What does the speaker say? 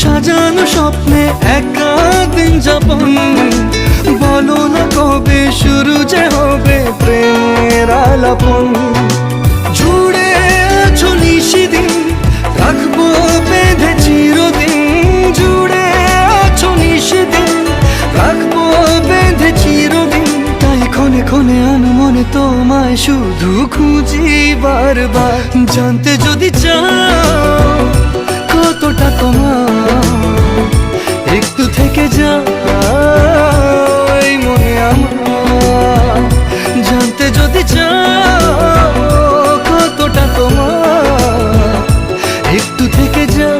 সাজানো স্বপ্নে একা দিন যাপন, বলো না কবে শুরু যে হবে প্রেমের আলাপন। জুড়ে আছো নিশিদিন, রাখবো বেঁধে চিরদিন। জুড়ে আছো নিশিদিন, রাখবো বেঁধে চিরদিন। তাই ক্ষণে ক্ষণে আনমনে তোমায় শুধু খুঁজি বারবার। জানতে যদি চাও কতটা তোমার, একটু থেকে যাও এই মনে আমার। জানতে যদি চাও কতটা তোমার, একটু থেকে যাও